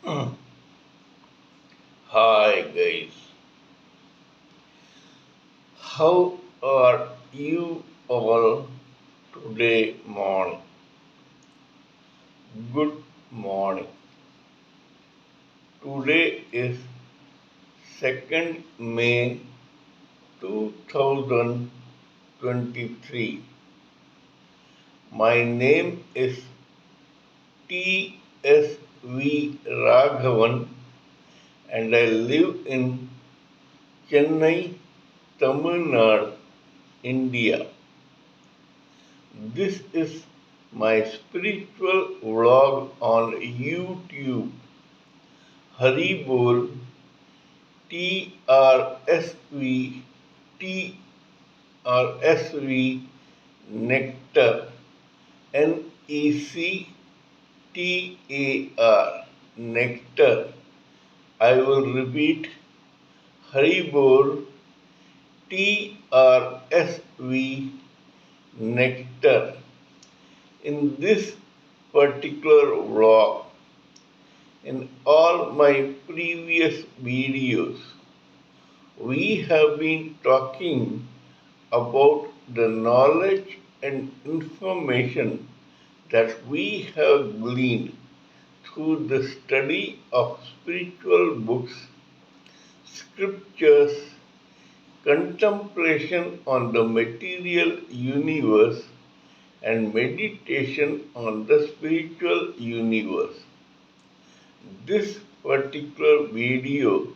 Hi guys, how are you all today morning? Good morning. Today is 2nd May 2023. My name is T.S.V. Raghavan and I live in Chennai, Tamil Nadu, India. This is my spiritual vlog on YouTube. Haribol TRSV TRSV Nectar NECTAR Nectar. I will repeat Haribol TRSV Nectar. In this particular vlog, in all my previous videos, we have been talking about the knowledge and information that we have gleaned through the study of spiritual books, scriptures, contemplation on the material universe, and meditation on the spiritual universe. This particular video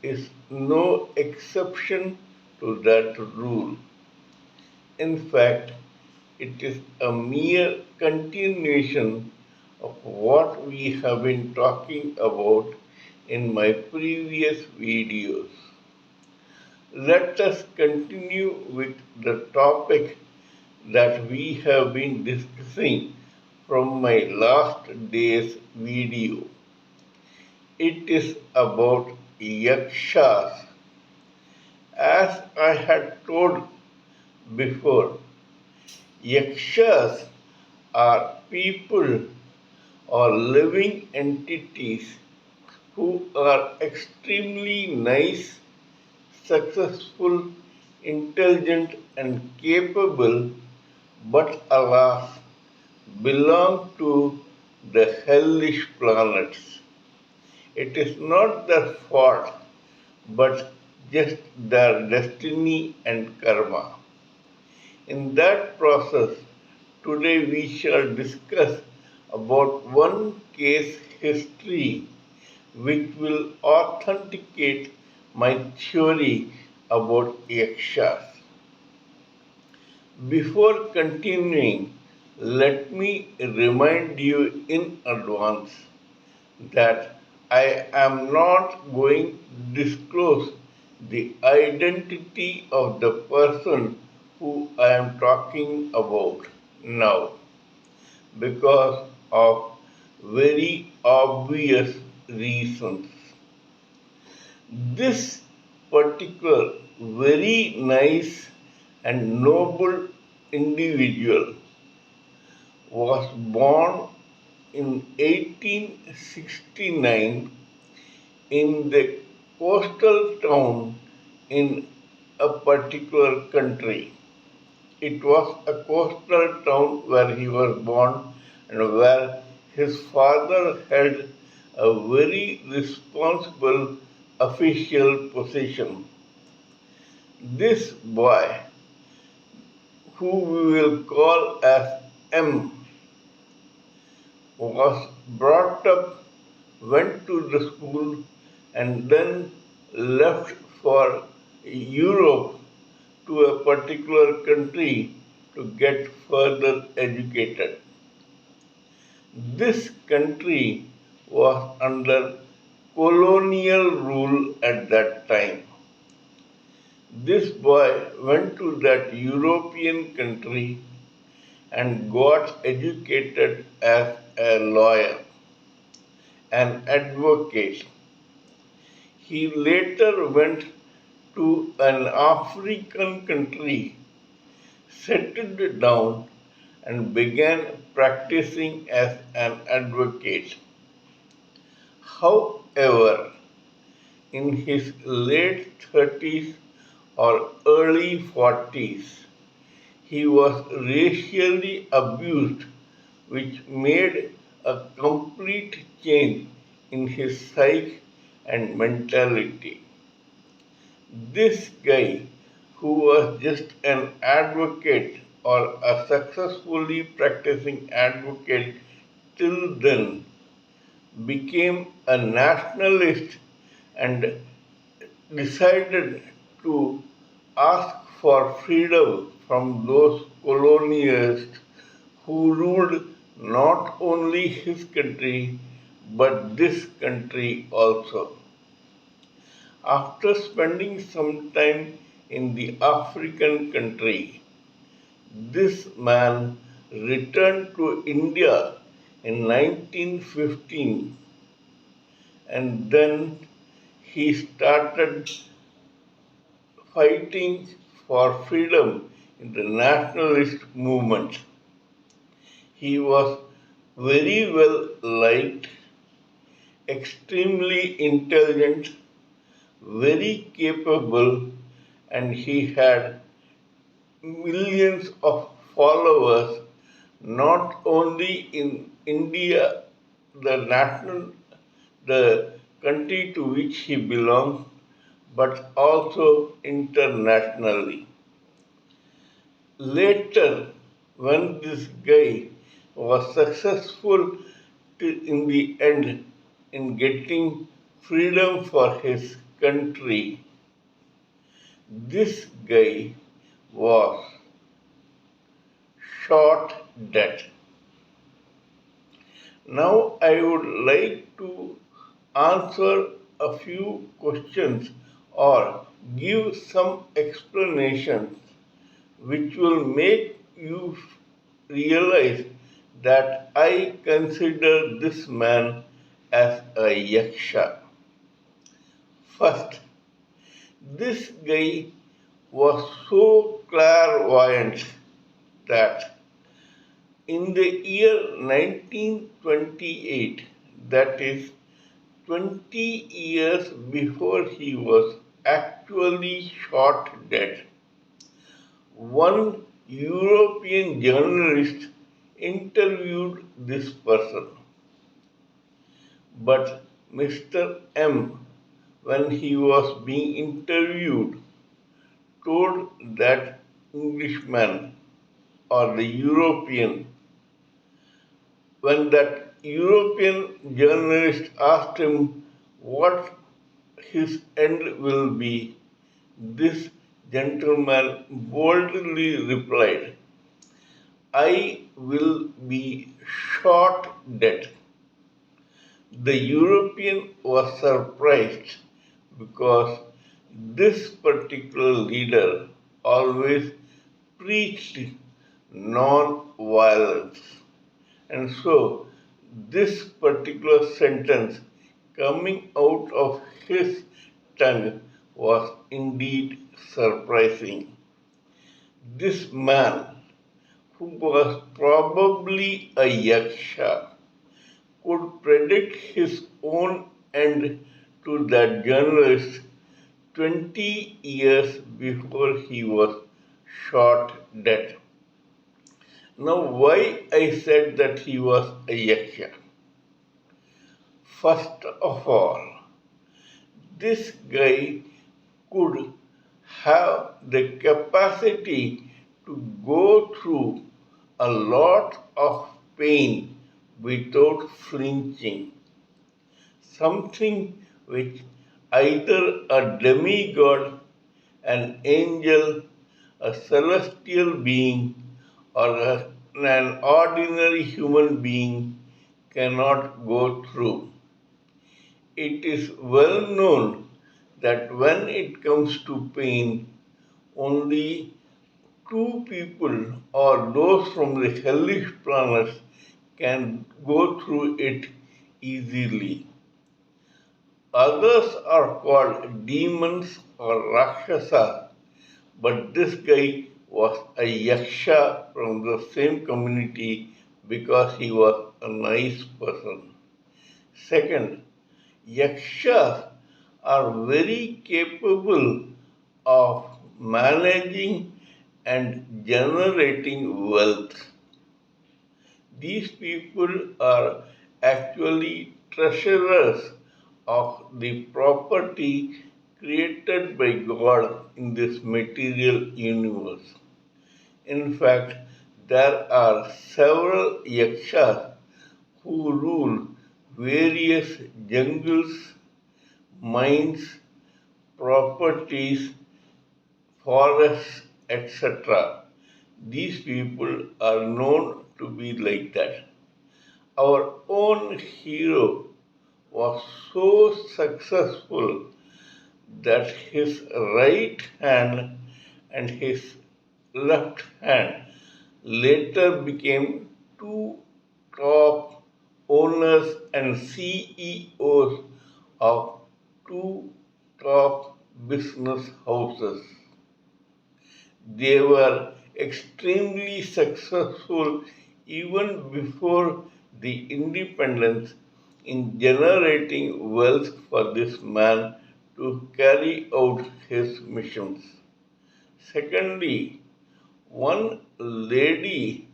is no exception to that rule. In fact, it is a mere continuation of what we have been talking about in my previous videos. Let us continue with the topic that we have been discussing from my last day's video. It is about yakshas. As I had told before, yakshas are people or living entities who are extremely nice, successful, intelligent, and capable, but alas, belong to the hellish planets. It is not their fault, but just their destiny and karma. In that process, today we shall discuss about one case history which will authenticate my theory about yakshas. Before continuing, let me remind you in advance that I am not going to disclose the identity of the person who I am talking about now because of very obvious reasons. This particular very nice and noble individual was born in 1869 in the coastal town in a particular country. It was a coastal town where he was born and where his father held a very responsible official position. This boy, who we will call as M, was brought up, went to the school, and then left for Europe to a particular country to get further educated. This country was under colonial rule at that time. This boy went to that European country and got educated as a lawyer, an advocate. He later went to an African country, settled down, and began practicing as an advocate. However, in his late 30s or early 40s, he was racially abused, which made a complete change in his psyche and mentality. This guy, who was just an advocate or a successfully practicing advocate till then, became a nationalist and decided to ask for freedom from those colonialists who ruled not only his country but this country also. After spending some time in the African country, this man returned to India in 1915, and then he started fighting for freedom in the nationalist movement. He was very well liked, extremely intelligent, very capable, and he had millions of followers not only in India, the country to which he belonged, but also internationally. Later, when this guy was successful in the end in getting freedom for his country, this guy was shot dead. Now I would like to answer a few questions or give some explanations which will make you realize that I consider this man as a yaksha. First, this guy was so clairvoyant that in the year 1928, that is 20 years before he was actually shot dead, one European journalist interviewed this person. But Mr. M, when he was being interviewed, told that Englishman or the European, when that European journalist asked him what his end will be, this gentleman boldly replied, I will be shot dead. The European was surprised because this particular leader always preached non-violence. And so, this particular sentence coming out of his tongue was indeed surprising. This man, who was probably a yaksha, could predict his own end to that journalist 20 years before he was shot dead. Now, why I said that he was a yaksha? First of all, this guy could have the capacity to go through a lot of pain without flinching, something which either a demigod, an angel, a celestial being, or an ordinary human being cannot go through. It is well known that when it comes to pain, only two people or those from the hellish planets can go through it easily. Others are called demons or rakshasas, but this guy was a yaksha from the same community because he was a nice person. Second, Yakshas are very capable of managing and generating wealth. These people are actually treasurers of the property created by God in this material universe. In fact, there are several yakshas who rule various jungles, mines, properties, forests, etc. These people are known to be like that. Our own hero was so successful that his right hand and his left hand later became two top owners and CEOs of two top business houses. They were extremely successful even before the independence in generating wealth for this man to carry out his missions. Secondly, one lady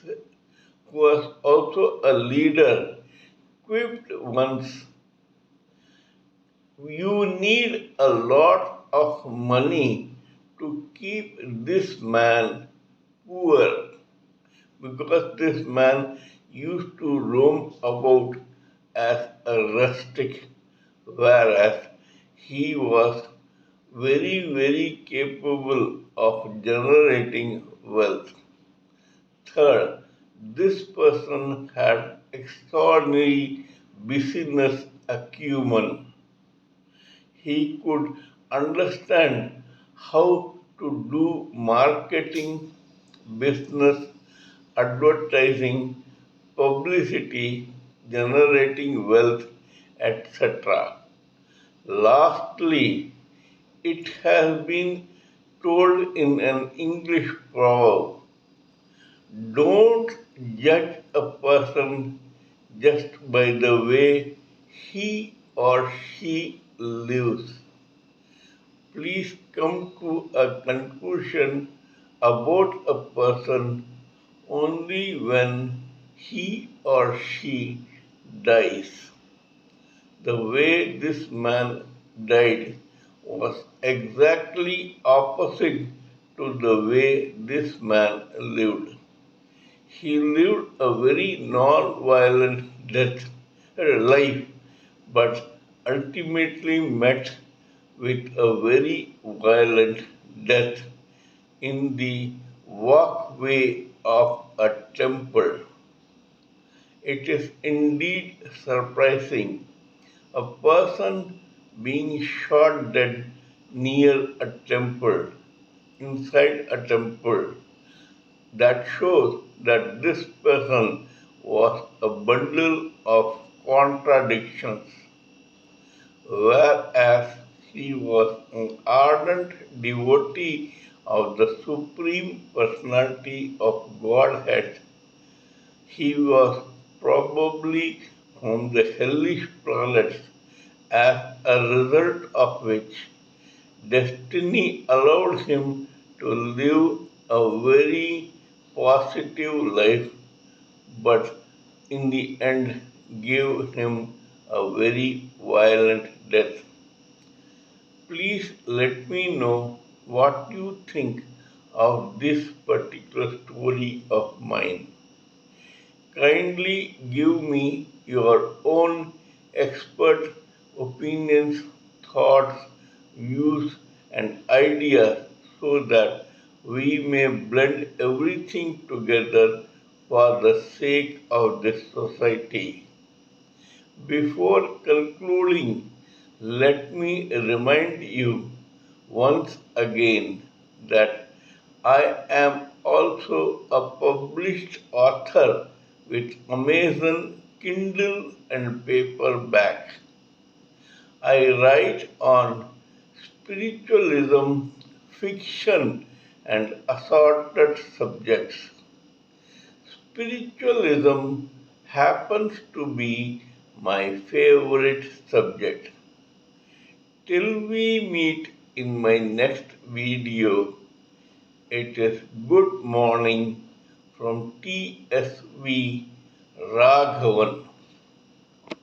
who was also a leader quipped once, "You need a lot of money to keep this man poor," because this man used to roam about as a rustic, whereas he was very capable of generating wealth. Third, this person had extraordinary business acumen. He could understand how to do marketing, business, advertising, publicity, generating wealth, etc. Lastly, it has been told in an English proverb, don't judge a person just by the way he or she lives. Please come to a conclusion about a person only when he or she dies. The way this man died was exactly opposite to the way this man lived. He lived a very non-violent life, but ultimately met with a very violent death in the walkway of a temple. It is indeed surprising. A person being shot dead near a temple, inside a temple, that shows that this person was a bundle of contradictions, whereas he was an ardent devotee of the Supreme Personality of Godhead. He was probably from the hellish planets, as a result of which destiny allowed him to live a very positive life, but in the end gave him a very violent death. Please let me know what you think of this particular story of mine. Kindly give me your own expert opinions, thoughts, views, and ideas so that we may blend everything together for the sake of this society. Before concluding, let me remind you once again that I am also a published author with Amazon Kindle and paperback. I write on spiritualism, fiction, and assorted subjects. Spiritualism happens to be my favorite subject. Till we meet in my next video, it is good morning from TSV Raghavan.